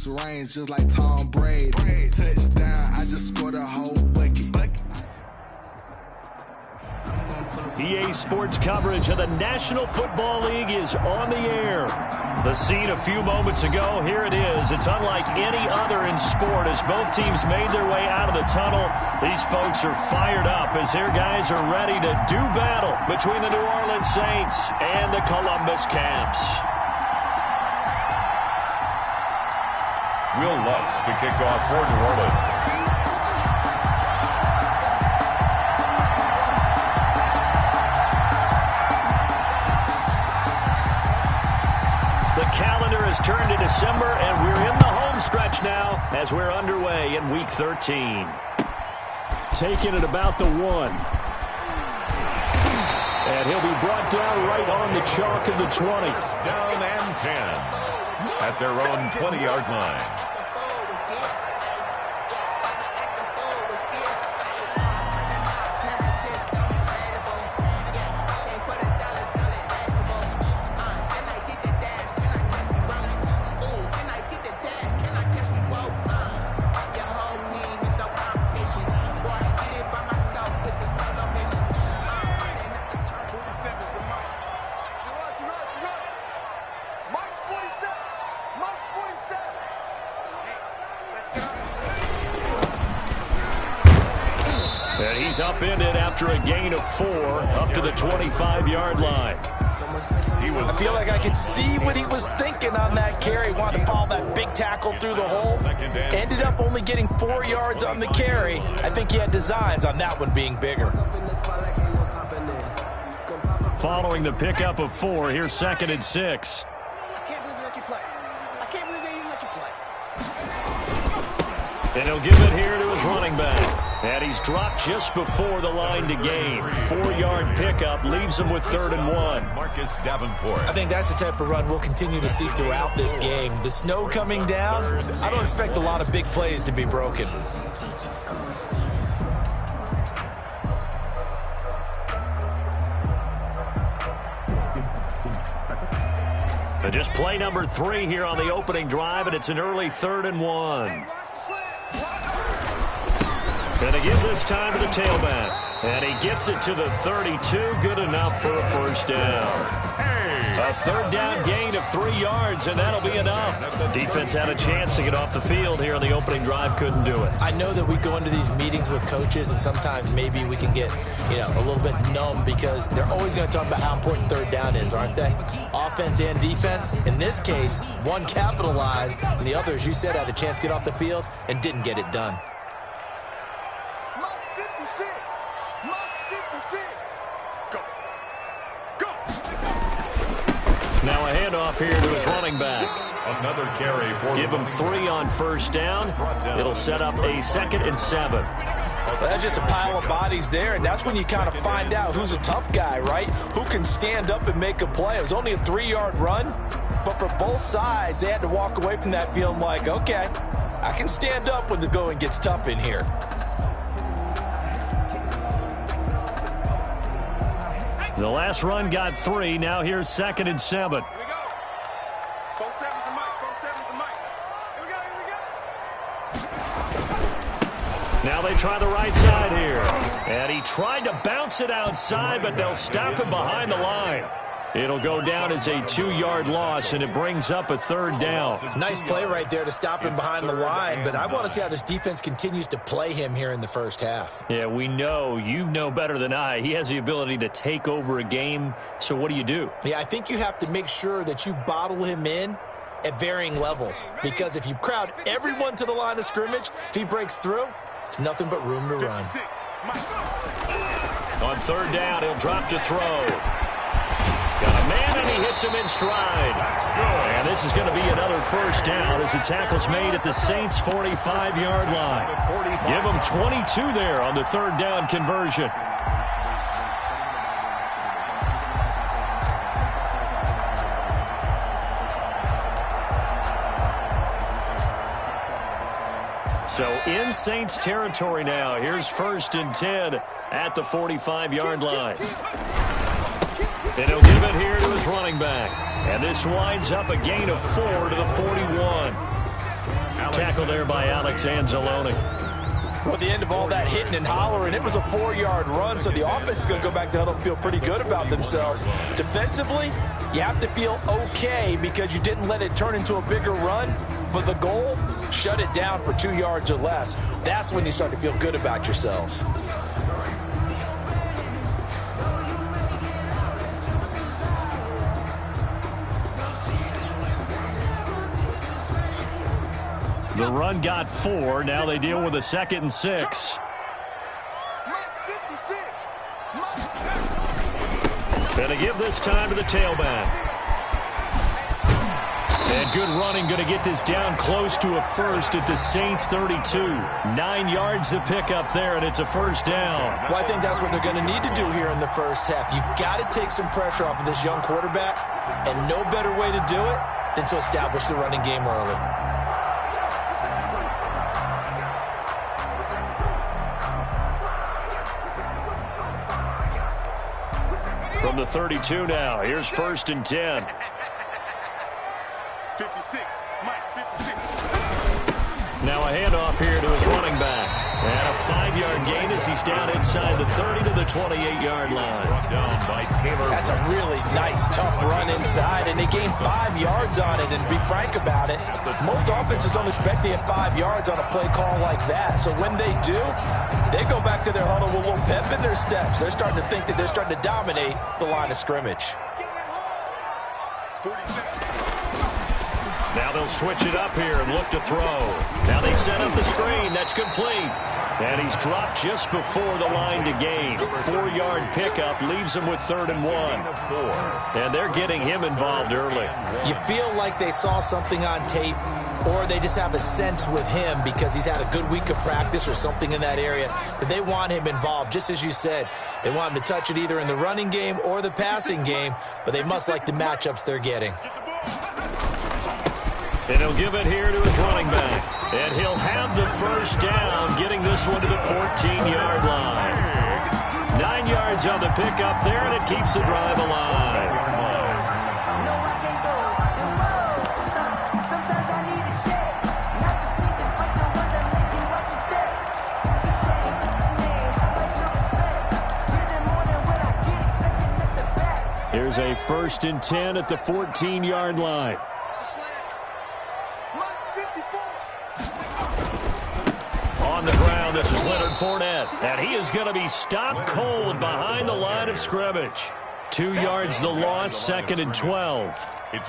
close range, just like Tom Brady. Touchdown, I just scored a whole bucket. EA Sports coverage of the National Football League is on the air. The scene a few moments ago, here it is. It's unlike any other in sport as both teams made their way out of the tunnel. These folks are fired up as their guys are ready to do battle between the New Orleans Saints and the Columbus Camps. Will Lutz to kick off for New Orleans. The calendar has turned to December, and we're in the home stretch now as we're underway in Week 13. Taking it about the 1. And he'll be brought down right on the chalk of the 20. Down and 10 at their own 20-yard line. And he's upended after a gain of 4 up to the 25-yard line. I feel like I could see what he was thinking on that carry. Wanted to follow that big tackle through the hole. Ended up only getting 4 yards on the carry. I think he had designs on that one being bigger. Following the pickup of 4, here's 2nd and 6. I can't believe they let you play. I can't believe they even let you play. And he'll give it here to his running back. And he's dropped just before the line to gain. 4-yard pickup leaves him with 3rd and 1. Marcus Davenport. I think that's the type of run we'll continue to see throughout this game. The snow coming down, I don't expect a lot of big plays to be broken. And just play number 3 here on the opening drive, and it's an early 3rd and 1. And they give this time to the tailback. And he gets it to the 32. Good enough for a first down. A 3rd down gain of 3 yards, and that'll be enough. Defense had a chance to get off the field here on the opening drive. Couldn't do it. I know that we go into these meetings with coaches, and sometimes maybe we can get, a little bit numb because they're always going to talk about how important 3rd down is, aren't they? Offense and defense. In this case, one capitalized, and the other, as you said, had a chance to get off the field and didn't get it done. Now a handoff here to his running back. Another carry for Give him 3 on first down. It'll set up a 2nd and 7. Well, that's just a pile of bodies there, and that's when you kind of find out who's a tough guy, right? Who can stand up and make a play. It was only a 3-yard run, but for both sides, they had to walk away from that feeling like, okay, I can stand up when the going gets tough in here. The last run got 3. Now here's 2nd and 7. Here we go. Go 7 to Mike. Go 7 to Mike. Here we go. Now they try the right side here. And he tried to bounce it outside, but they'll stop him behind the line. It'll go down as a 2-yard loss, and it brings up a 3rd down. Nice play right there to stop him behind the line, but I want to see how this defense continues to play him here in the first half. Yeah, we know. You know better than I. He has the ability to take over a game, so what do you do? Yeah, I think you have to make sure that you bottle him in at varying levels, because if you crowd everyone to the line of scrimmage, if he breaks through, it's nothing but room to run. On 3rd down, he'll drop to throw. Got a man, and he hits him in stride. And this is going to be another first down as the tackle's made at the Saints' 45-yard line. Give them 22 there on the 3rd down conversion. So in Saints territory now. Here's 1st and 10 at the 45-yard line. And he'll give it here to his running back. And this winds up a gain of 4 to the 41. tackle there by Alex Anzalone. Well, at the end of all that hitting and hollering, it was a 4-yard run, so the offense is going to go back to huddle and feel pretty good about themselves. Defensively, you have to feel okay because you didn't let it turn into a bigger run, but the goal, shut it down for 2 yards or less. That's when you start to feel good about yourselves. The run got 4. Now they deal with a 2nd and 6. And to give this time to the tailback. And good running, going to get this down close to a first at the Saints 32. 9 yards to pick up there, and it's a first down. Well, I think that's what they're going to need to do here in the first half. You've got to take some pressure off of this young quarterback, and no better way to do it than to establish the running game early. From the 32 now, here's 1st and 10. 56, Mike, 56. Now a handoff here to his running back. And a 5-yard gain as he's down inside the 30 to the 28-yard line. Brought down by Taylor. That's a really nice, tough run inside, and they gained 5 yards on it. And to be frank about it, most offenses don't expect to get 5 yards on a play call like that. So when they do, they go back to their huddle with a little pep in their steps. They're starting to think that they're starting to dominate the line of scrimmage. 46. Now they'll switch it up here and look to throw. Now they set up the screen. That's complete. And he's dropped just before the line to gain. 4-yard pickup leaves him with 3rd and 1. And they're getting him involved early. You feel like they saw something on tape, or they just have a sense with him because he's had a good week of practice or something in that area that they want him involved. Just as you said, they want him to touch it either in the running game or the passing game, but they must like the matchups they're getting. And he'll give it here to his running back. And he'll have the first down, getting this one to the 14-yard line. 9 yards on the pickup there, and it keeps the drive alive. Here's a 1st and 10 at the 14-yard line. On the ground, this is Leonard Fournette, and he is going to be stopped cold behind the line of scrimmage. 2 yards the loss, 2nd and 12.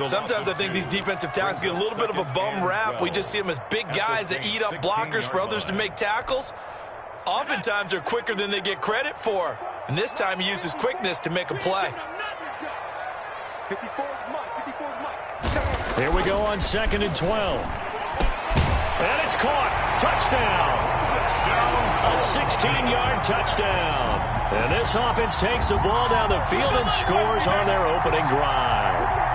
Sometimes I think these defensive tackles get a little bit of a bum rap. We just see them as big guys that eat up blockers for others to make tackles. Oftentimes they're quicker than they get credit for, and this time he uses quickness to make a play. 54 is Mike. Here we go on 2nd and 12. And it's caught. Touchdown. A 16-yard touchdown. And this offense takes the ball down the field and scores on their opening drive.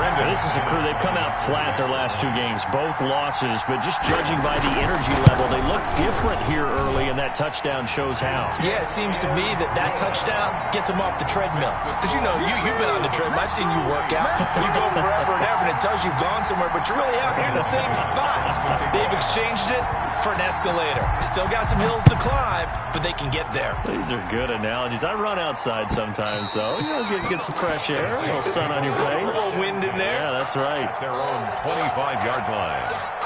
This is a crew. They've come out flat their last 2 games, both losses, but just judging by the energy level, they look different here early, and that touchdown shows how. Yeah, it seems to me that touchdown gets them off the treadmill. Because, you know, you've been on the treadmill. I've seen you work out. You go forever and ever, and it tells you've gone somewhere, but you really have. You're in the same spot. They've exchanged it for an escalator. Still got some hills to climb, but they can get there. These are good analogies. I run outside sometimes, so you know, get some fresh air, a little sun on your face. A little wind in there. Yeah, that's right. Their own 25-yard line.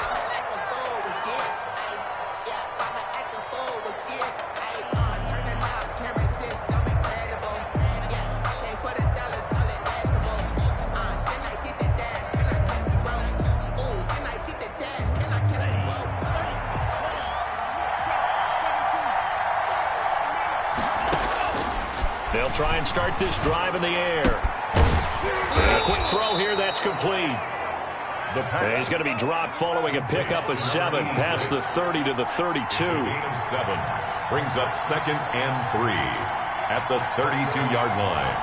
They'll try and start this drive in the air. A quick throw here, that's complete. And he's going to be dropped following a pickup of 7 past the 30 to the 32. 7 brings up 2nd and 3 at the 32-yard line.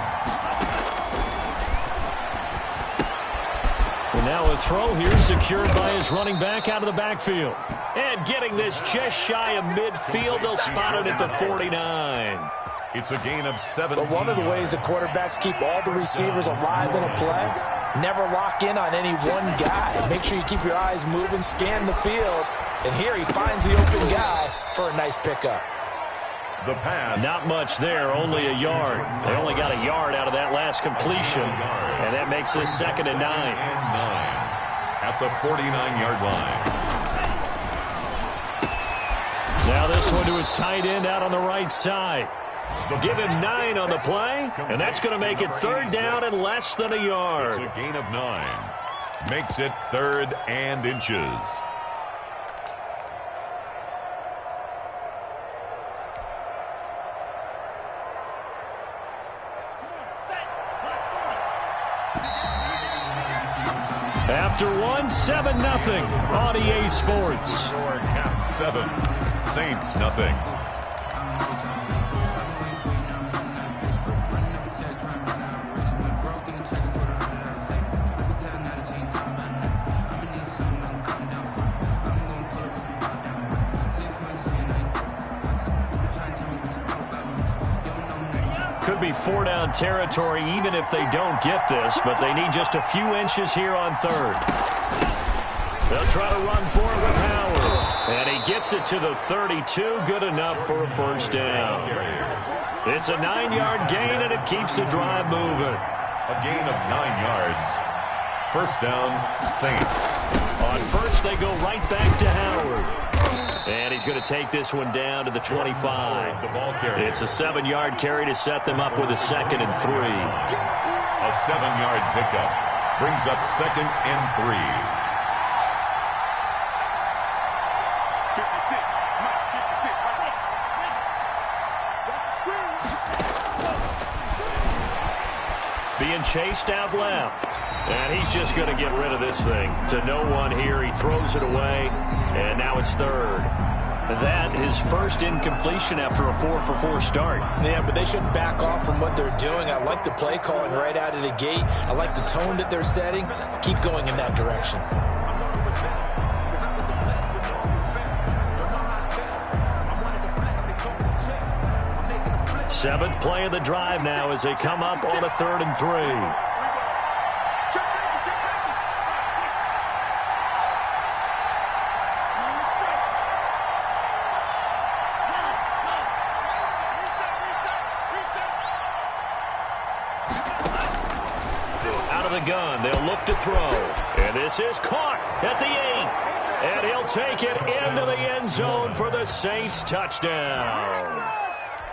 And now a throw here secured by his running back out of the backfield. And getting this just shy of midfield, they'll spot it at the 49. It's a gain of 17. But one of the ways the quarterbacks keep all the receivers alive in a play never lock in on any one guy. Make sure you keep your eyes moving, scan the field. And here he finds the open guy for a nice pickup. The pass. Not much there, only a yard. They only got a yard out of that last completion, and that makes this 2nd and 9. At the 49-yard line. Now this one to his tight end out on the right side. Give him 9 on the play, and that's going to make it 3rd down and less than a yard. It's a gain of 9. Makes it 3rd and inches. After 7-0 on EA Sports. Cap 7, Saints nothing. Could be 4-down territory even if they don't get this, but they need just a few inches here on 3rd. They'll try to run for it with Howard. And he gets it to the 32. Good enough for a 1st down. It's a 9-yard gain, and it keeps the drive moving. A gain of 9 yards. 1st down, Saints. On 1st, they go right back to Howard. And he's going to take this one down to the 25. The ball carrier. It's a 7-yard carry to set them up with a 2nd and 3. A 7-yard pickup brings up 2nd and 3. 56. Mike, 56. Right. That's the screen. Being chased out left. And he's just going to get rid of this thing. To no one here. He throws it away. And now it's 3rd. That is 1st incompletion after a 4-for-4 start. Yeah, but they shouldn't back off from what they're doing. I like the play calling right out of the gate. I like the tone that they're setting. Keep going in that direction. 7th play of the drive now as they come up on a 3rd and 3. The gun. They'll look to throw. And this is caught at the 8. And he'll take it into the end zone for the Saints touchdown.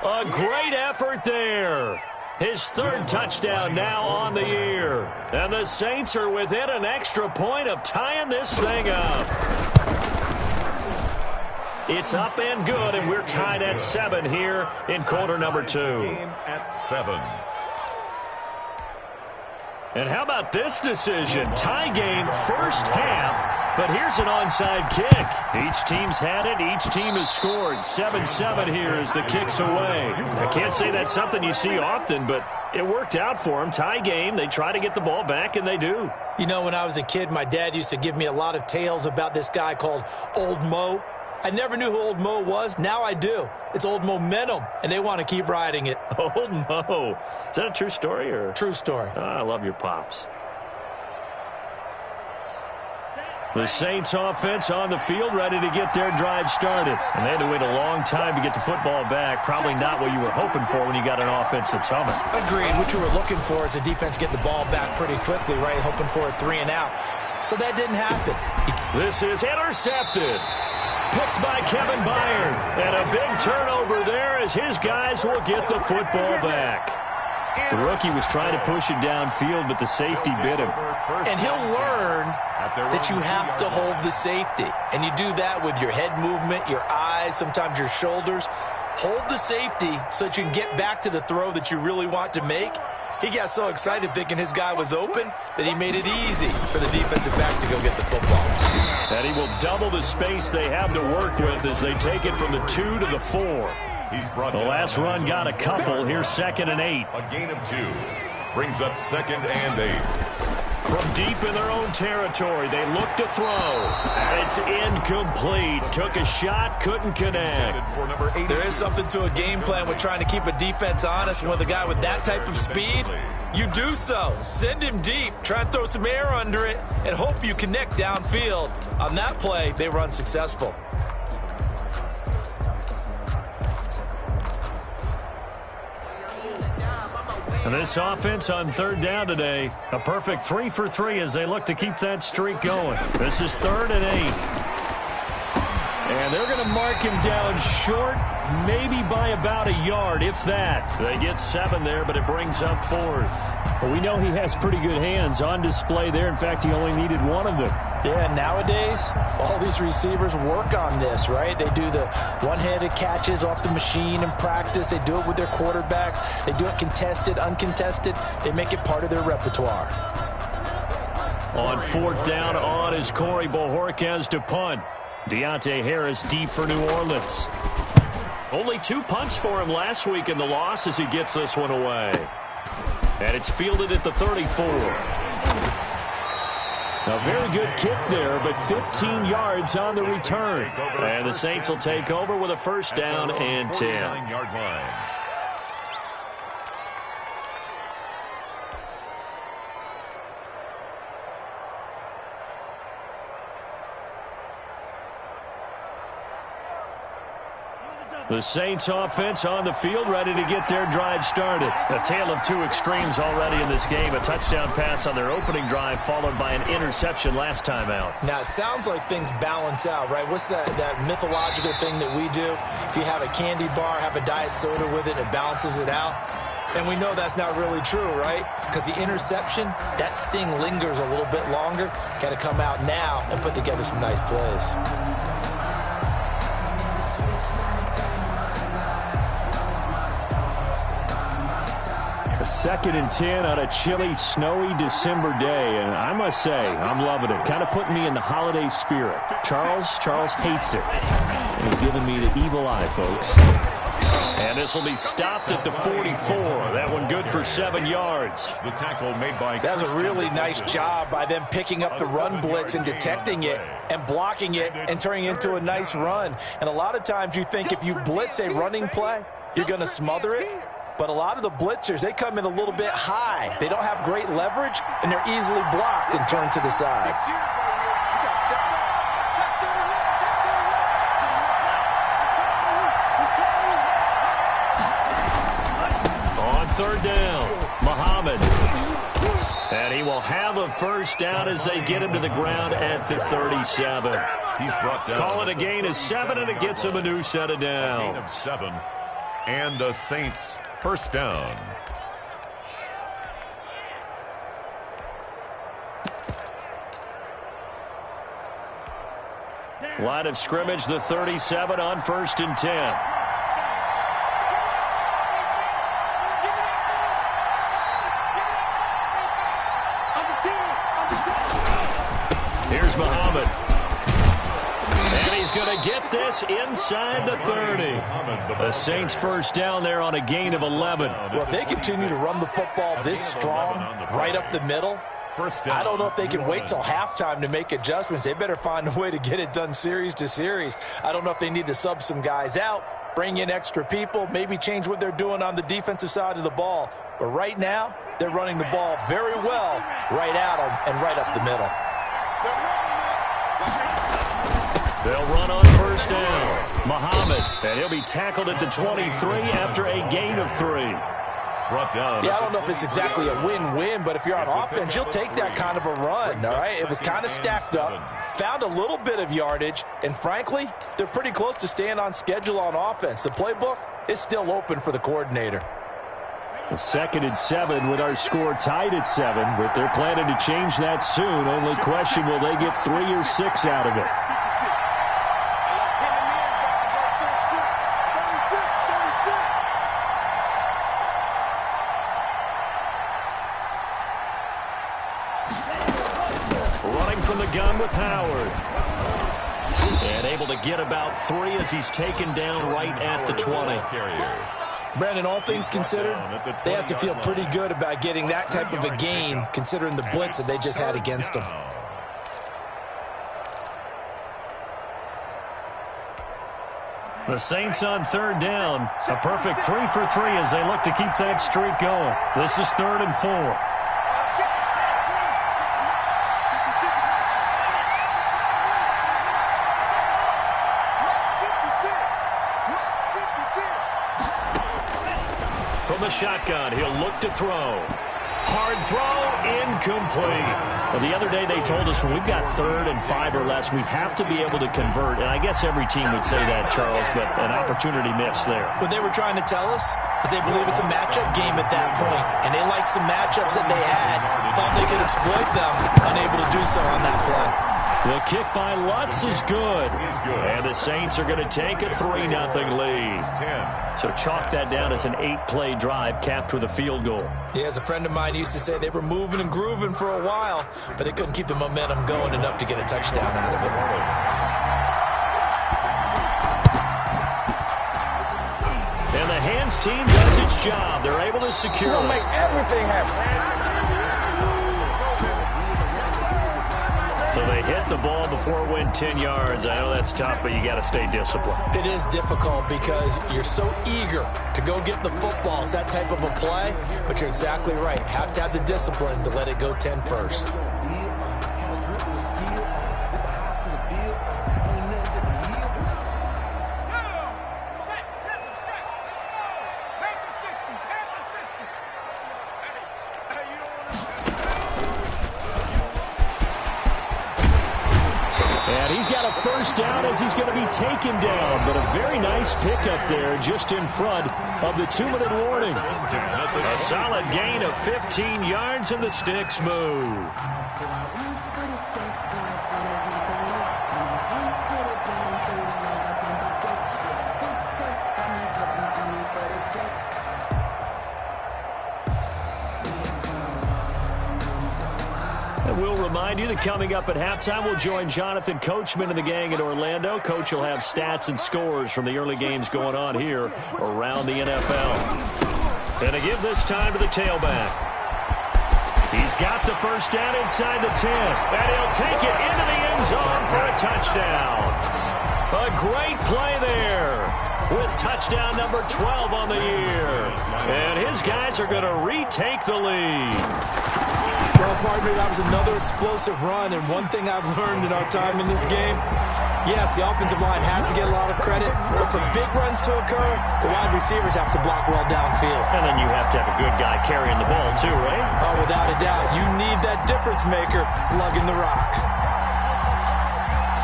A great effort there. His 3rd touchdown now on the year. And the Saints are within an extra point of tying this thing up. It's up and good, and we're tied at 7 here in quarter number 2. At 7. And how about this decision? Tie game 1st half, but here's an onside kick. Each team's had it. Each team has scored. 7-7 here as the kick's away. I can't say that's something you see often, but it worked out for them. Tie game, they try to get the ball back, and they do. You know, when I was a kid, my dad used to give me a lot of tales about this guy called Old Mo. I never knew who Old Mo was. Now I do. It's Old Momentum, and they want to keep riding it. Old Mo. Is that a true story? Or? True story. Oh, I love your pops. The Saints offense on the field ready to get their drive started. And they had to wait a long time to get the football back. Probably not what you were hoping for when you got an offense that's humming. Agreed. What you were looking for is the defense getting the ball back pretty quickly, right? Hoping for a 3 and out. So that didn't happen. This is intercepted. Picked by Kevin Byard. And a big turnover there as his guys will get the football back. The rookie was trying to push it downfield, but the safety bit him. And he'll learn that you have to hold the safety. And you do that with your head movement, your eyes, sometimes your shoulders. Hold the safety so that you can get back to the throw that you really want to make. He got so excited thinking his guy was open that he made it easy for the defensive back to go get the football. And he will double the space they have to work with as they take it from the 2 to the 4. The last run got a couple. Here's 2nd and 8. A gain of 2 brings up 2nd and 8. From deep in their own territory, they look to throw. And it's incomplete. Took a shot, couldn't connect. There is something to a game plan with trying to keep a defense honest. With a guy with that type of speed, you do so. Send him deep, try and throw some air under it, and hope you connect downfield. On that play, they were unsuccessful. And this offense on third down today, a perfect 3 for 3 as they look to keep that streak going. This is 3rd and 8. And they're going to mark him down short, maybe by about a yard, if that. They get 7 there, but it brings up 4th. Well, we know he has pretty good hands on display there. In fact, he only needed one of them. Yeah, nowadays, all these receivers work on this, right? They do the one-handed catches off the machine in practice. They do it with their quarterbacks. They do it contested, uncontested. They make it part of their repertoire. On 4th down on is Corey Bojorquez to punt. Deontay Harris deep for New Orleans. Only 2 punts for him last week in the loss as he gets this one away. And it's fielded at the 34. A very good kick there, but 15 yards on the return. And the Saints will take over with a 1st down and 10. The Saints offense on the field, ready to get their drive started. A tale of 2 extremes already in this game. A touchdown pass on their opening drive, followed by an interception last time out. Now, it sounds like things balance out, right? What's that mythological thing that we do? If you have a candy bar, have a diet soda with it, it balances it out. And we know that's not really true, right? Because the interception, that sting lingers a little bit longer. Got to come out now and put together some nice plays. A 2nd and 10 on a chilly, snowy December day, and I must say, I'm loving it. Kind of putting me in the holiday spirit. Charles hates it. And he's giving me the evil eye, folks. And this will be stopped at the 44. That one good for 7 yards. The tackle made by... That was a really nice job by them picking up the run blitz and detecting it and blocking it and turning it into a nice run. And a lot of times you think if you blitz a running play, you're going to smother it. But a lot of the blitzers, they come in a little bit high. They don't have great leverage, and they're easily blocked and turned to the side. On 3rd down, Muhammad. And he will have a 1st down as they get him to the ground at the 37. He's brought down. Call it a gain of 7, and it gets him a new set of downs. Gain of 7. And the Saints 1st down. Line of scrimmage, the 37 on 1st and 10. Here's Muhammad. And he's going to get this inside the 30. The Saints 1st down there on a gain of 11. Well, if they continue to run the football this strong, right up the middle, I don't know if they can wait till halftime to make adjustments. They better find a way to get it done series to series. I don't know if they need to sub some guys out, bring in extra people, maybe change what they're doing on the defensive side of the ball. But right now, they're running the ball very well right at them and right up the middle. They'll run on 1st down. Muhammad, and he'll be tackled at the 23 after a gain of 3. Brought down. Yeah, I don't know if it's exactly a win-win, but if you're on offense, you'll take that kind of a run, all right? It was kind of stacked up, found a little bit of yardage, and frankly, they're pretty close to staying on schedule on offense. The playbook is still open for the coordinator. A 2nd and 7 with our score tied at 7, but they're planning to change that soon. Only question, will they get 3 or 6 out of it? Running from the gun with Howard. And able to get about 3 as he's taken down right at the 20. Brandon, all things considered, they have to feel pretty good about getting that type of a gain, considering the blitz that they just had against them. The Saints on third down. A perfect 3 for 3 as they look to keep that streak going. This is 3rd and 4. From the shotgun, he'll look to throw. Hard throw, incomplete. Well, the other day they told us when we've got 3rd and 5 or less, we have to be able to convert. And I guess every team would say that, Charles, but an opportunity missed there. What they were trying to tell us is they believe it's a matchup game at that point. And they liked some matchups that they had, thought they could exploit them, unable to do so on that play. The kick by Lutz is good. And the Saints are going to take a 3-0 lead. So chalk that down as an 8-play drive capped with a field goal. Yeah, as a friend of mine used to say, they were moving and grooving for a while, but they couldn't keep the momentum going enough to get a touchdown out of it. And the hands team does its job. They're able to secure it. Make everything happen. So they hit the ball before it went 10 yards. I know that's tough, but you got to stay disciplined. It is difficult because you're so eager to go get the football. It's that type of a play, but you're exactly right. Have to have the discipline to let it go 10 first. First down as he's going to be taken down, but a very nice pickup there just in front of the 2-minute warning. A solid gain of 15 yards and the sticks move. We'll remind you that coming up at halftime, we'll join Jonathan Coachman and the gang in Orlando. Coach will have stats and scores from the early games going on here around the NFL. And to give this time to the tailback. He's got the first down inside the 10. And he'll take it into the end zone for a touchdown. A great play there with touchdown number 12 on the year. And his guys are going to retake the lead. Well, partner, that was another explosive run, and one thing I've learned in our time in this game, yes, the offensive line has to get a lot of credit, but for big runs to occur, the wide receivers have to block well downfield. And then you have to have a good guy carrying the ball too, right? Oh, without a doubt. You need that difference maker lugging the rock.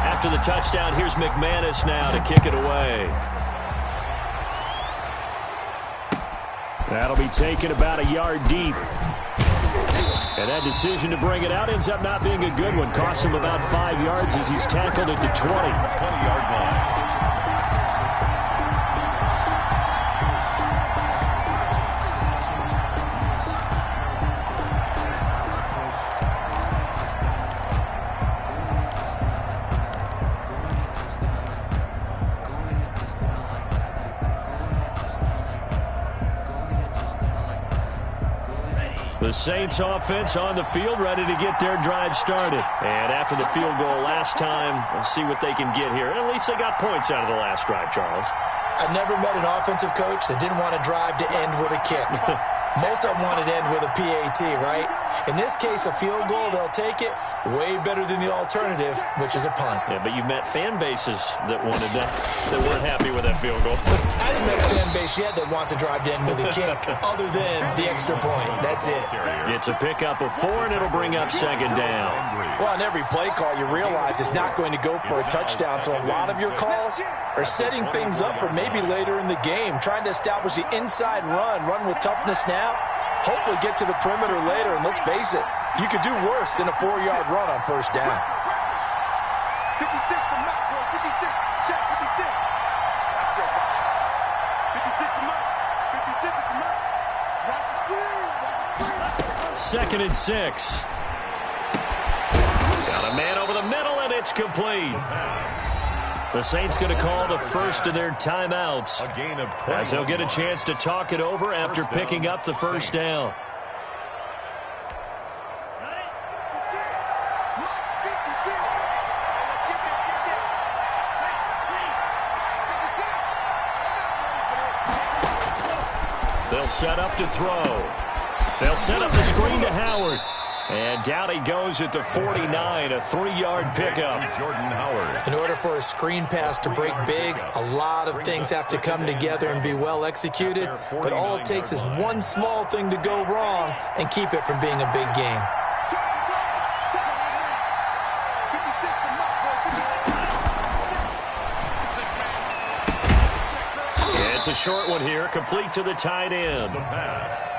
After the touchdown, here's McManus now to kick it away. That'll be taken about a yard deep. And that decision to bring it out ends up not being a good one. Costs him about 5 yards as he's tackled at the 20-yard line. The Saints offense on the field, ready to get their drive started. And after the field goal last time, we'll see what they can get here. At least they got points out of the last drive, Charles. I never met an offensive coach that didn't want to drive to end with a kick. Most of them wanted to end with a PAT, right? In this case, a field goal, they'll take it. Way better than the alternative, which is a punt. Yeah, but you've met fan bases that wanted that weren't happy with that field goal. I haven't met a fan base yet that wants to drive to end with a kick, other than the extra point. That's it. It's a pickup of 4, and it'll bring up second down. Well, on every play call, you realize it's not going to go for a touchdown, so a lot of your calls are setting things up for maybe later in the game, trying to establish the inside run with toughness now, hopefully get to the perimeter later, and let's face it, you could do worse than a 4-yard run on first down. 56 for Mike, boy. 56. Check 56. Stop that, Bob. 56 for Mike. 56 is the Mike. Watch the screen. Watch the screen. 2nd and 6. Got a man over the middle, and it's complete. The Saints going to call the first of their timeouts, A gain of 20 as they'll get a chance to talk it over after picking up the first down. They'll set up to throw. They'll set up the screen to Howard. And down he goes at the 49, a 3-yard pickup. Jordan Howard. In order for a screen pass to break big, a lot of things have to come together and be well executed. But all it takes is one small thing to go wrong and keep it from being a big game. It's a short one here, complete to the tight end. The pass.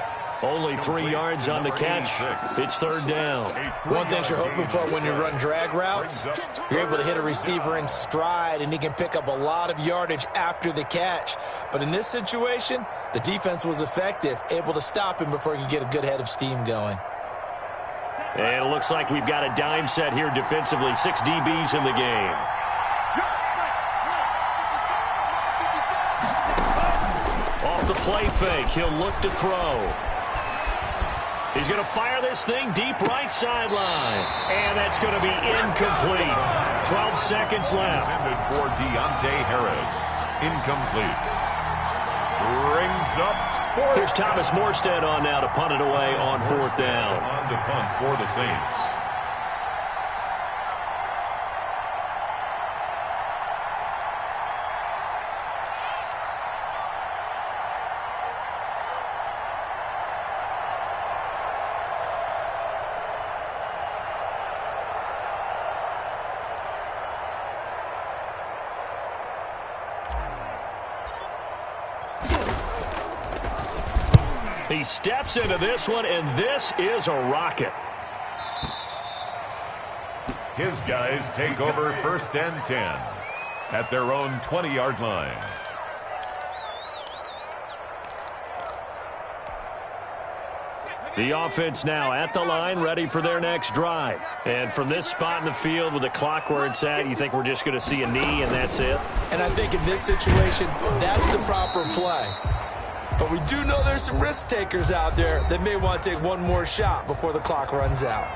Only 3 yards on the catch. It's third down. One thing you're hoping for when you run drag routes, you're able to hit a receiver in stride, and he can pick up a lot of yardage after the catch. But in this situation, the defense was effective, able to stop him before he could get a good head of steam going. And it looks like we've got a dime set here defensively. 6 DBs in the game. Off the play fake, he'll look to throw. He's going to fire this thing deep right sideline. And that's going to be incomplete. 12 seconds left. Intended for Deontay Harris. Incomplete. Brings up. Here's Thomas Morstead on now to punt it away on fourth down. On to punt for the Saints. He steps into this one, and this is a rocket. His guys take over first and 10 at their own 20-yard line. The offense now at the line, ready for their next drive. And from this spot in the field with the clock where it's at, you think we're just going to see a knee and that's it? And I think in this situation, that's the proper play. But we do know there's some risk takers out there that may want to take one more shot before the clock runs out.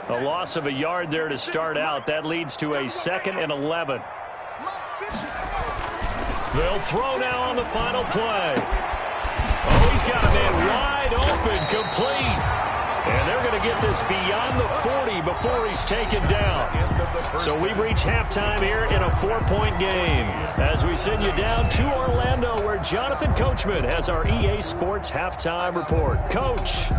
A loss of a yard there to start out. That leads to a 2nd and 11. They'll throw now on the final play. Oh, he's got a man wide open, complete. And they're going to get this beyond the 40 before he's taken down. So we've reached halftime here in a 4-point game. As we send you down to Orlando, where Jonathan Coachman has our EA Sports halftime report. Coach.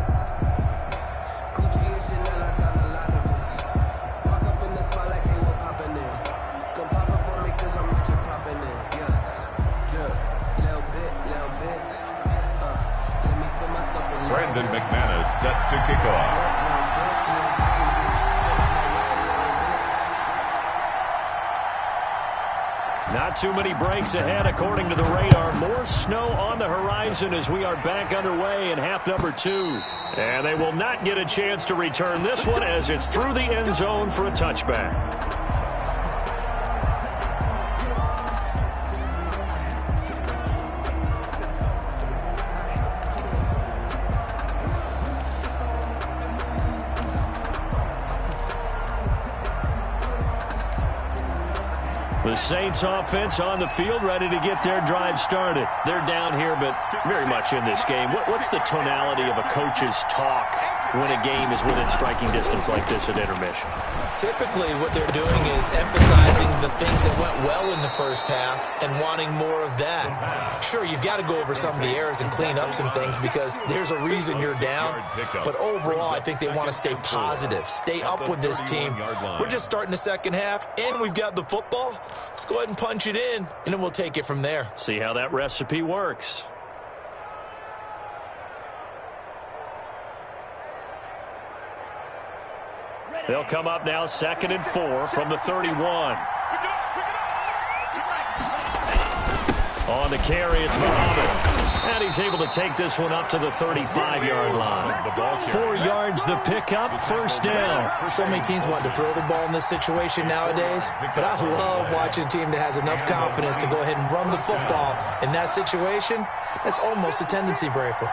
Set to kick off. Not too many breaks ahead according to the radar. More snow on the horizon as we are back underway in half number 2. And they will not get a chance to return this one as it's through the end zone for a touchback. The Saints offense on the field, ready to get their drive started. They're down here, but very much in this game. What's the tonality of a coach's talk when a game is within striking distance like this at intermission? Typically, what they're doing is emphasizing the things that went well in the first half and wanting more of that. Sure, you've got to go over some of the errors and clean up some things because there's a reason you're down. But overall, I think they want to stay positive, stay up with this team. We're just starting the second half, and we've got the football. Let's go ahead and punch it in, and then we'll take it from there. See how that recipe works. They'll come up now 2nd and 4 from the 31. On the carry, it's Muhammad. And he's able to take this one up to the 35-yard line. 4 yards the pickup, first down. So many teams want to throw the ball in this situation nowadays, but I love watching a team that has enough confidence to go ahead and run the football. In that situation, that's almost a tendency breaker.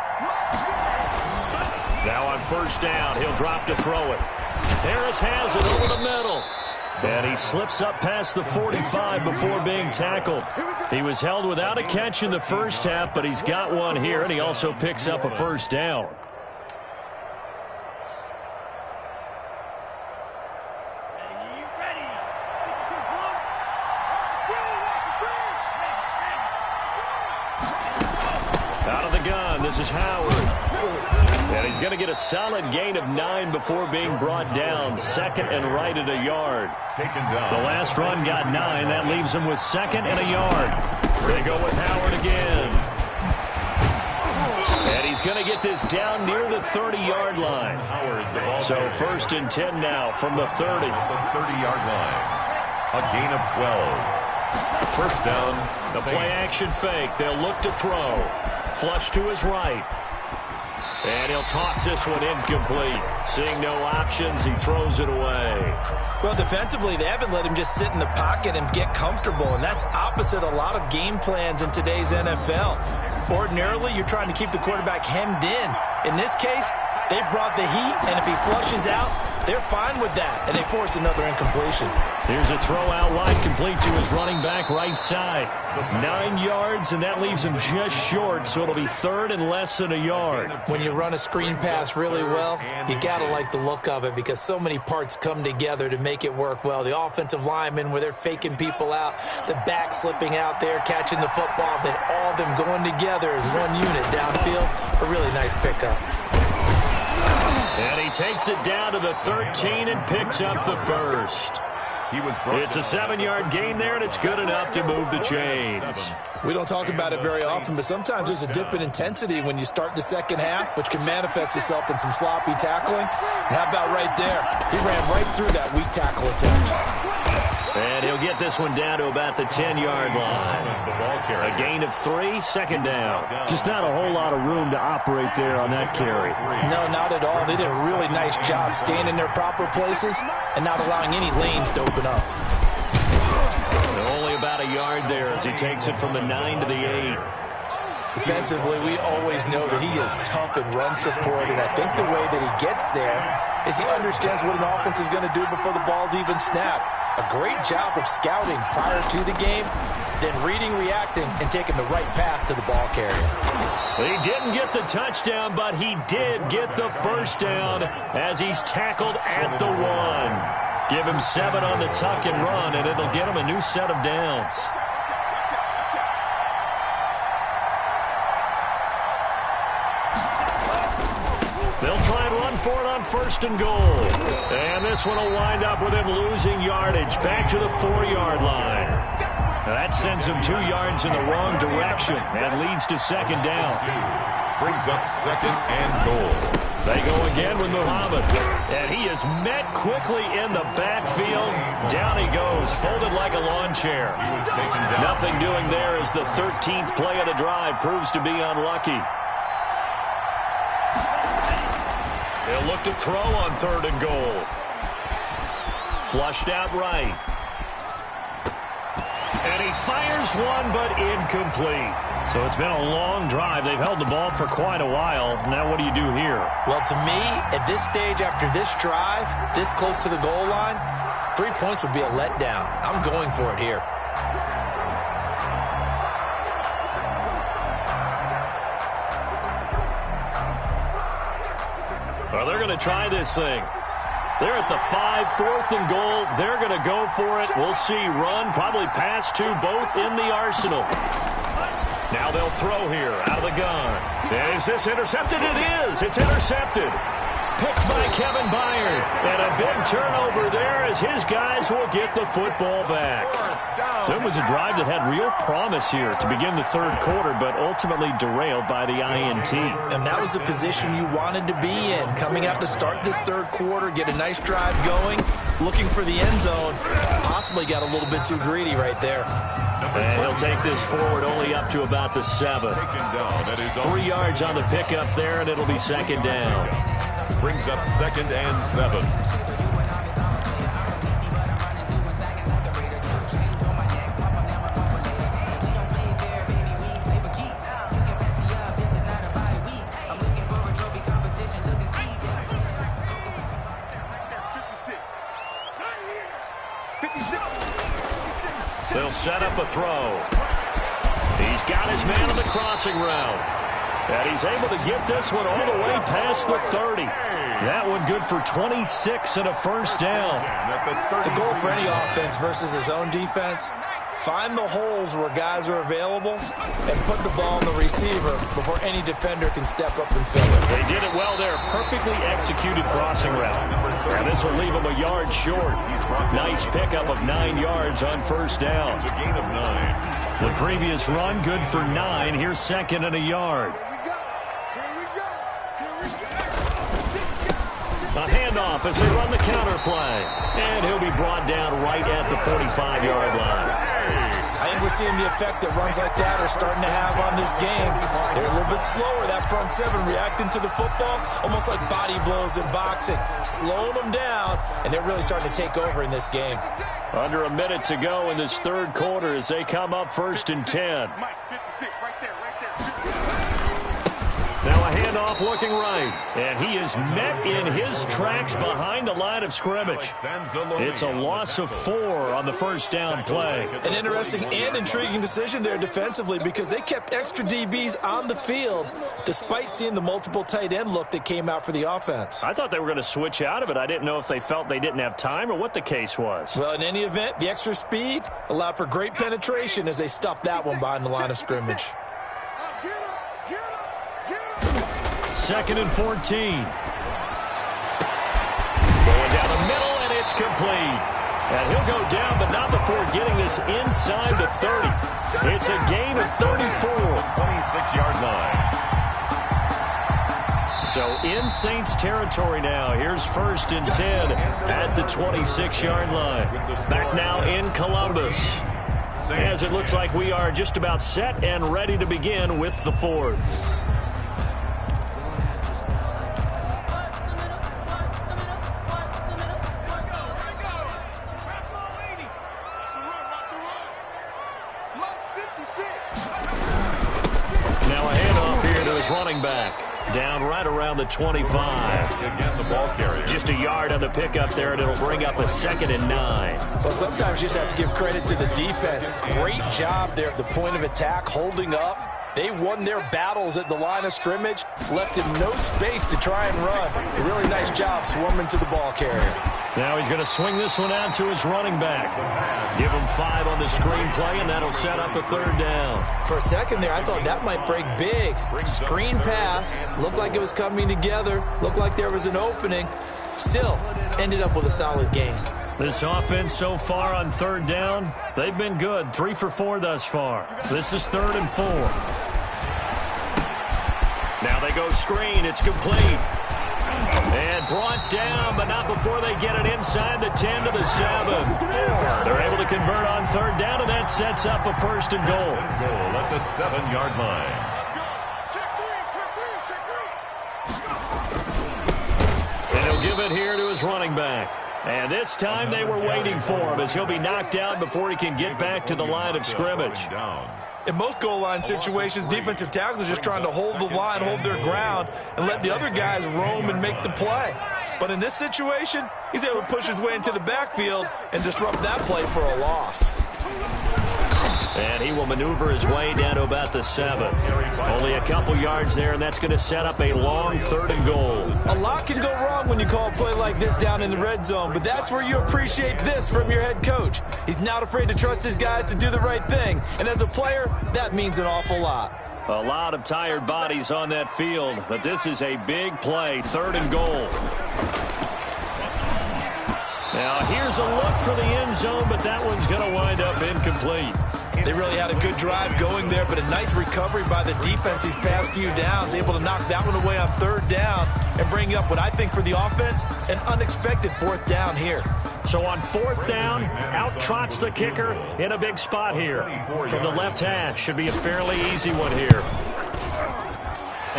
Now on first down, he'll drop to throw it. Harris has it over the middle. And he slips up past the 45 before being tackled. He was held without a catch in the first half, but he's got one here, and he also picks up a first down. Out of the gun, this is Howard. And he's going to get a solid gain of 9 before being brought down. 2nd and right at a yard. Taken down. The last run got 9. That leaves him with 2nd and a yard. They go with Howard again. And he's going to get this down near the 30-yard line. So 1st and 10 now from the 30. The 30-yard line. A gain of 12. First down. The play-action fake. They'll look to throw. Flush to his right. And he'll toss this one incomplete. Seeing no options, he throws it away. Well, defensively, they haven't let him just sit in the pocket and get comfortable, and that's opposite a lot of game plans in today's NFL. Ordinarily, you're trying to keep the quarterback hemmed in. In this case, they brought the heat, and if he flushes out, they're fine with that, and they force another incompletion. Here's a throw out wide, complete to his running back right side. 9 yards, and that leaves him just short, so it'll be 3rd and less than a yard. When you run a screen pass really well, you got to like the look of it because so many parts come together to make it work well. The offensive linemen, where they're faking people out, the back slipping out there, catching the football, then all of them going together as one unit downfield. A really nice pickup. And he takes it down to the 13 and picks up the first. It's a 7-yard gain there, and it's good enough to move the chains. We don't talk about it very often, but sometimes there's a dip in intensity when you start the second half, which can manifest itself in some sloppy tackling. And how about right there? He ran right through that weak tackle attempt. And he'll get this one down to about the 10-yard line. A gain of 3, 2nd down. Just not a whole lot of room to operate there on that carry. No, not at all. They did a really nice job staying in their proper places and not allowing any lanes to open up. Only about a yard there as he takes it from the 9 to the 8. Defensively, we always know that he is tough in run support, and I think the way that he gets there is he understands what an offense is going to do before the ball's even snapped. A great job of scouting prior to the game, then reading, reacting, and taking the right path to the ball carrier. He didn't get the touchdown, but he did get the first down as he's tackled at the 1. Give him 7 on the tuck and run, and it'll get him a new set of downs. They'll try and run for it on 1st and goal. And this one will wind up with him losing yardage back to the 4-yard line. That sends him 2 yards in the wrong direction and leads to 2nd down. Brings up 2nd and goal. They go again with Muhammad. And he is met quickly in the backfield. Down he goes, folded like a lawn chair. He was taken down. Nothing doing there as the 13th play of the drive proves to be unlucky. They'll look to throw on 3rd and goal. Flushed out right. And he fires one, but incomplete. So it's been a long drive. They've held the ball for quite a while. Now what do you do here? Well, to me, at this stage, after this drive, this close to the goal line, 3 points would be a letdown. I'm going for it here. Well, they're going to try this thing. They're at the 5, 4th and goal. They're going to go for it. We'll see run, probably pass to both in the arsenal. Now they'll throw here out of the gun. And is this intercepted? It is. It's intercepted. picked by Kevin Byard. And a big turnover there as his guys will get the football back. So it was a drive that had real promise here to begin the third quarter, but ultimately derailed by the INT. And that was the position you wanted to be in, coming out to start this third quarter, get a nice drive going, looking for the end zone. Possibly got a little bit too greedy right there. And he'll take this forward only up to about the 7. 3 yards on the pickup there, and it'll be second down. Brings up 2nd and 7. They'll set up a throw. He's got his man on the crossing route. And he's able to get this one all the way past the 30. That one good for 26 and a first down. The goal for any offense versus his own defense, find the holes where guys are available and put the ball on the receiver before any defender can step up and fill it. They did it well there. Perfectly executed crossing route. And this will leave him a yard short. Nice pickup of 9 yards on first down. It's a gain of 9. The previous run good for 9. Here's 2nd and a yard. A handoff as they run the counter play. And he'll be brought down right at the 45-yard line. I think we're seeing the effect that runs like that are starting to have on this game. They're a little bit slower, that front 7, reacting to the football, almost like body blows in boxing, slowing them down, and they're really starting to take over in this game. Under a minute to go in this third quarter as they come up 1st and 10. Now a handoff looking right, and he is met in his tracks behind the line of scrimmage. It's a loss of 4 on the first down play. An interesting and intriguing decision there defensively because they kept extra DBs on the field despite seeing the multiple tight end look that came out for the offense. I thought they were going to switch out of it. I didn't know if they felt they didn't have time or what the case was. Well, in any event, the extra speed allowed for great penetration as they stuffed that one behind the line of scrimmage. 2nd and 14. Going down the middle, and it's complete. And he'll go down, but not before getting this inside the 30. It's a gain of 34. 26-yard line. So in Saints territory now. Here's 1st and 10 at the 26-yard line. Back now in Columbus. As it looks like we are just about set and ready to begin with the 4th. Now a handoff here to his running back. Down right around the 25. Again, the ball carrier. Just a yard on the pickup there, and it'll bring up a 2nd and 9. Well, sometimes you just have to give credit to the defense. Great job there at the point of attack, holding up. They won their battles at the line of scrimmage, left him no space to try and run. A really nice job swarming to the ball carrier. Now he's going to swing this one out to his running back. Give him 5 on the screen play, and that'll set up a 3rd down. For a second there, I thought that might break big. Screen pass, looked like it was coming together, looked like there was an opening. Still, ended up with a solid gain. This offense so far on 3rd down, they've been good. 3 for 4 thus far. This is 3rd and 4. Now they go screen. It's complete. And brought down, but not before they get it inside the 10 to the 7. They're able to convert on 3rd down, and that sets up a 1st and goal. Goal at the 7-yard line. And he'll give it here to his running back. And this time they were waiting for him as he'll be knocked down before he can get back to the line of scrimmage. In most goal line situations, defensive tackles are just trying to hold the line, hold their ground, and let the other guys roam and make the play. But in this situation, he's able to push his way into the backfield and disrupt that play for a loss. And he will maneuver his way down to about the 7. Only a couple yards there, and that's going to set up a long 3rd and goal. A lot can go wrong when you call a play like this down in the red zone, but that's where you appreciate this from your head coach. He's not afraid to trust his guys to do the right thing, and as a player, that means an awful lot. A lot of tired bodies on that field, but this is a big play, 3rd and goal. Now here's a look for the end zone, but that one's going to wind up incomplete. They really had a good drive going there, but a nice recovery by the defense these past few downs, able to knock that one away on 3rd down and bring up what I think for the offense, an unexpected 4th down here. So on 4th down, out trots the kicker in a big spot here. From the left hash, should be a fairly easy one here.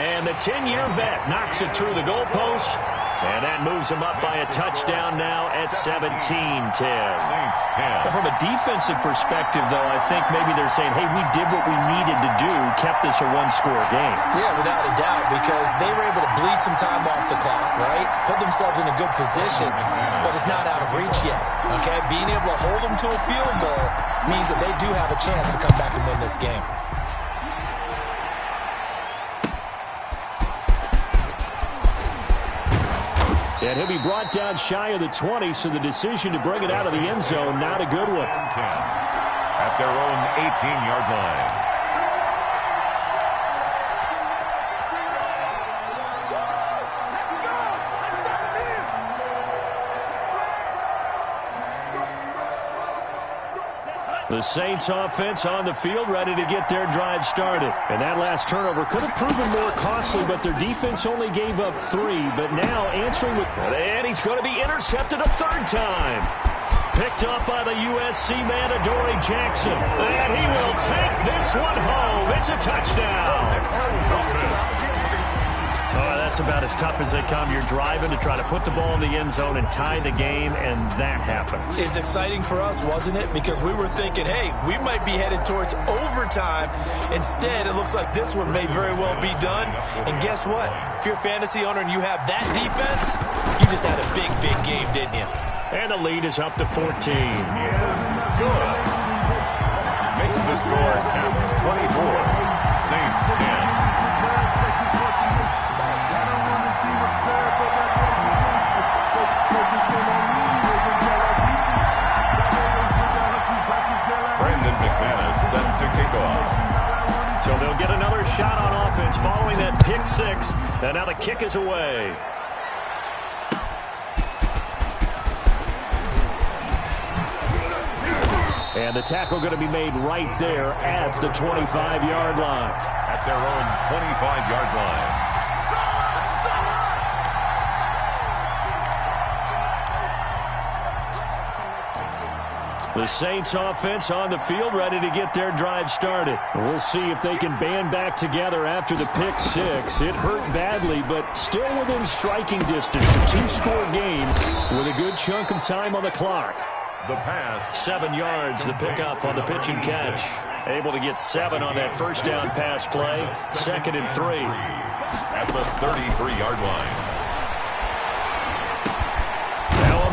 And the 10-year vet knocks it through the goalpost. And that moves him up by a touchdown now at 17-10. Saints 10. From a defensive perspective, though, I think maybe they're saying, hey, we did what we needed to do, kept this a one-score game. Yeah, without a doubt, because they were able to bleed some time off the clock, right? Put themselves in a good position, but it's not out of reach yet, okay? Being able to hold them to a field goal means that they do have a chance to come back and win this game. And he'll be brought down shy of the 20, so the decision to bring it out of the end zone, not a good one. 10 at their own 18-yard line. The Saints offense on the field, ready to get their drive started. And that last turnover could have proven more costly, but their defense only gave up 3. But now answering with... And he's going to be intercepted a 3rd time. Picked up by the USC man, Adoree Jackson. And he will take this one home. It's a touchdown. Oh, that's about as tough as they come. You're driving to try to put the ball in the end zone and tie the game, and that happens. It's exciting for us, wasn't it? Because we were thinking, hey, we might be headed towards overtime. Instead, it looks like this one may very well be done. And guess what? If you're a fantasy owner and you have that defense, you just had a big, big game, didn't you? And the lead is up to 14. Good. Makes the score Caps 24. Saints 10. Set to kick off. So they'll get another shot on offense following that pick 6. And now the kick is away. And the tackle going to be made right there at the 25-yard line. At their own 25-yard line. The Saints offense on the field, ready to get their drive started. We'll see if they can band back together after the pick 6. It hurt badly, but still within striking distance. A 2-score game with a good chunk of time on the clock. The pass. 7 yards, the pickup on the pitch and catch. Able to get 7 on that first down pass play. 2nd and 3. At the 33-yard line.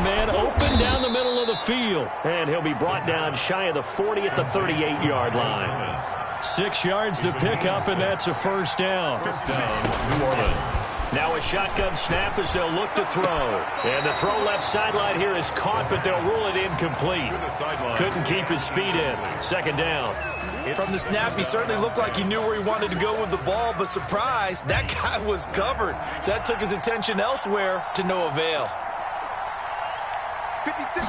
Man open down the middle of the field. And he'll be brought down shy of the 40 at the 38-yard line. 6 yards the pickup, and that's a first down. First down, New Orleans. Now a shotgun snap as they'll look to throw. And the throw left sideline here is caught, but they'll rule it incomplete. Couldn't keep his feet in. 2nd down. From the snap, he certainly looked like he knew where he wanted to go with the ball, but surprise, that guy was covered. So that took his attention elsewhere to no avail. 56.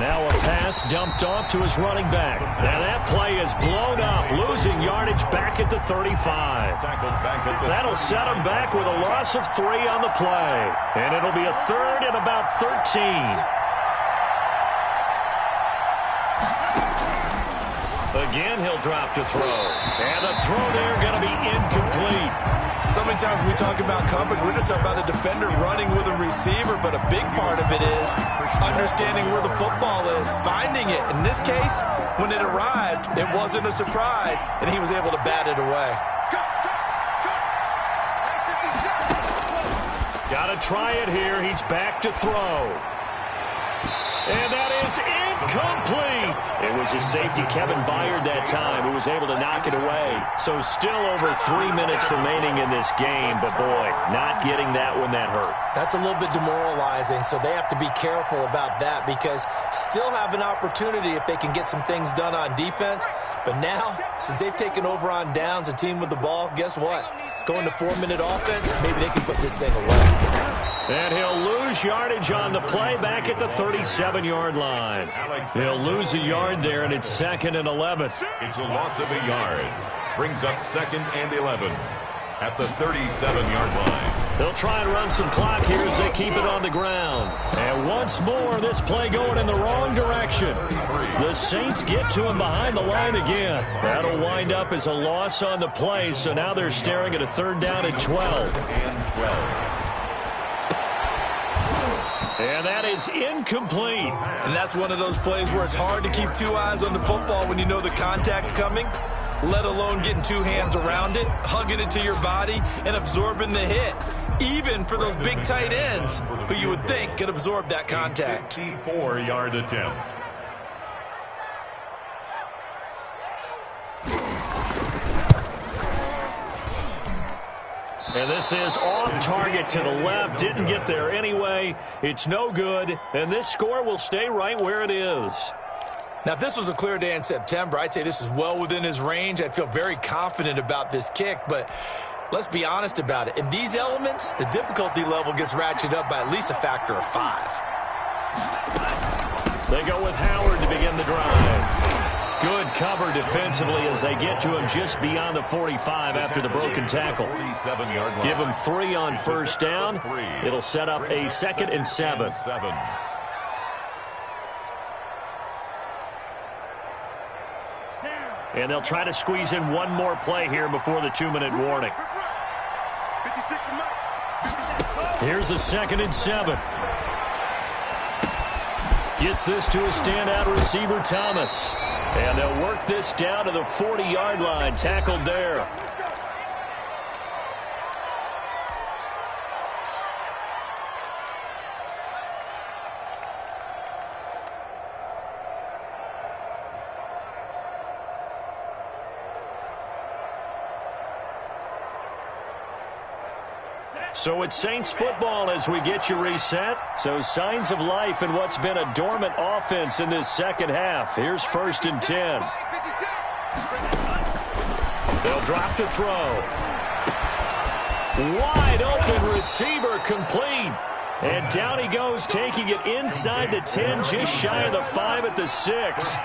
Now a pass dumped off to his running back. Now that play is blown up, losing yardage back at the 35. That'll set him back with a loss of 3 on the play. And it'll be a 3rd and about 13. Again, he'll drop to throw. And the throw there going to be incomplete. So many times when we talk about coverage, we're just talking about a defender running with a receiver, but a big part of it is understanding where the football is, finding it. In this case, when it arrived, it wasn't a surprise, and he was able to bat it away. Got to try it here. He's back to throw. And that is incomplete. It was a safety, Kevin Byard, that time, who was able to knock it away. So still over 3 minutes remaining in this game, but boy, not getting that one that hurt. That's a little bit demoralizing, so they have to be careful about that because still have an opportunity if they can get some things done on defense. But now, since they've taken over on downs, a team with the ball, guess what? Going to 4-minute offense, maybe they can put this thing away. And he'll lose yardage on the play back at the 37-yard line. They'll lose a yard there, and it's 2nd and 11. It's a loss of a yard. Brings up 2nd and 11 at the 37-yard line. They'll try and run some clock here as they keep it on the ground. And once more, this play going in the wrong direction. The Saints get to him behind the line again. That'll wind up as a loss on the play, so now they're staring at a 3rd down and 12. And that is incomplete. And that's one of those plays where it's hard to keep 2 eyes on the football when you know the contact's coming, let alone getting 2 hands around it, hugging it to your body, and absorbing the hit. Even for those big tight ends who you would think could absorb that contact. 54-yard attempt. And this is off target to the left. Didn't get there anyway. It's no good. And this score will stay right where it is. Now, if this was a clear day in September, I'd say this is well within his range. I'd feel very confident about this kick. But let's be honest about it. In these elements, the difficulty level gets ratcheted up by at least a factor of 5. They go with Howard to begin the drive. Good cover defensively as they get to him just beyond the 45 after the broken tackle. Give him 3 on 1st down. It'll set up a 2nd and 7. And they'll try to squeeze in one more play here before the 2-minute warning. Here's a 2nd and 7. Gets this to a standout receiver, Thomas. And they'll work this down to the 40-yard line, tackled there. So it's Saints football as we get you reset. So signs of life in what's been a dormant offense in this second half. Here's 1st and 10. They'll drop to throw. Wide open receiver complete. And down he goes, taking it inside the 10, just shy of the 5 at the 6.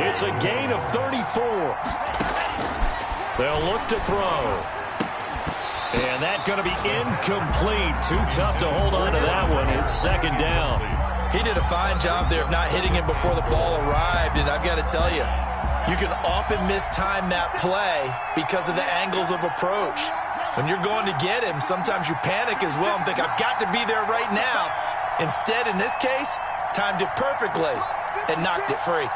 It's a gain of 34. They'll look to throw. And that's going to be incomplete. Too tough to hold on to that one. It's 2nd down. He did a fine job there of not hitting him before the ball arrived. And I've got to tell you, you can often mistime that play because of the angles of approach. When you're going to get him, sometimes you panic as well and think, I've got to be there right now. Instead, in this case, timed it perfectly and knocked it free.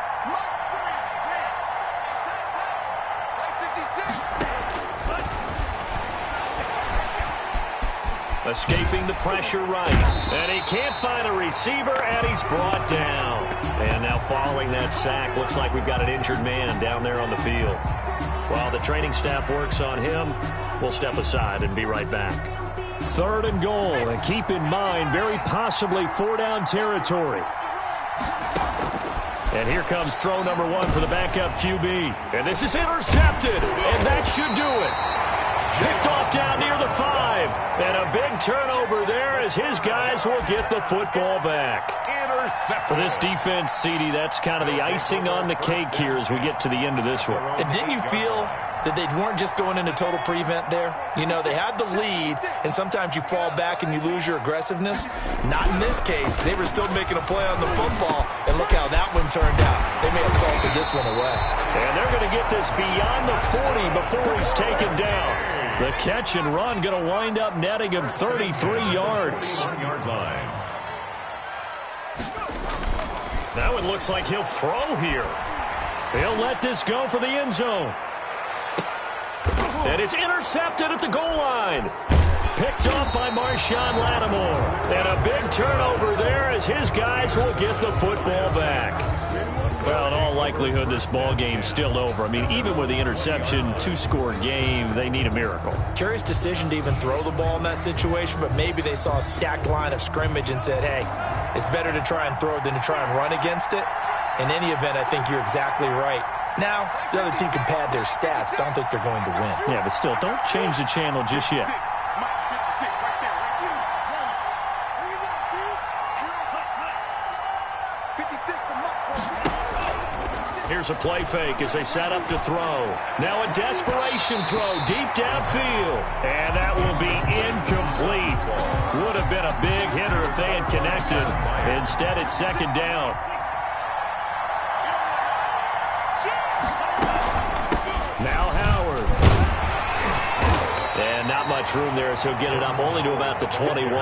Escaping the pressure right. And he can't find a receiver, and he's brought down. And now following that sack, looks like we've got an injured man down there on the field. While the training staff works on him, we'll step aside and be right back. 3rd and goal, and keep in mind, very possibly 4-down territory. And here comes throw number 1 for the backup QB. And this is intercepted, and that should do it. Picked off down near the 5. And a big turnover there as his guys will get the football back. For this defense, CD, that's kind of the icing on the cake here as we get to the end of this one. And didn't you feel that they weren't just going into total prevent there? You know, they had the lead, and sometimes you fall back and you lose your aggressiveness. Not in this case. They were still making a play on the football, and look how that one turned out. They may have salted this one away. And they're going to get this beyond the 40 before he's taken down. The catch and run going to wind up netting him 33 yards. That one looks like he'll throw here. He'll let this go for the end zone. And it's intercepted at the goal line. Picked off by Marshawn Lattimore. And a big turnover there as his guys will get the football back. Well, in all likelihood, this ball game's still over. I mean, even with the interception, two-score game, they need a miracle. Curious decision to even throw the ball in that situation, but maybe they saw a stacked line of scrimmage and said, hey, it's better to try and throw than to try and run against it. In any event, I think you're exactly right. Now, the other team can pad their stats, but I don't think they're going to win. Yeah, but still, don't change the channel just yet. Here's a play fake as they set up to throw. Now a desperation throw deep downfield. And that will be incomplete. Would have been a big hitter if they had connected. Instead, it's second down. Now Howard. And not much room there, so get it up only to about the 21.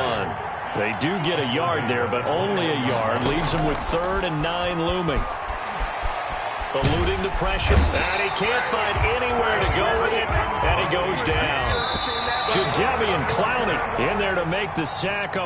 They do get a yard there, but only a yard. Leaves them with 3rd and 9 looming. Eluding the pressure, and he can't find anywhere to go with it, and he goes down. Jadeveon Clowney in there to make the sack.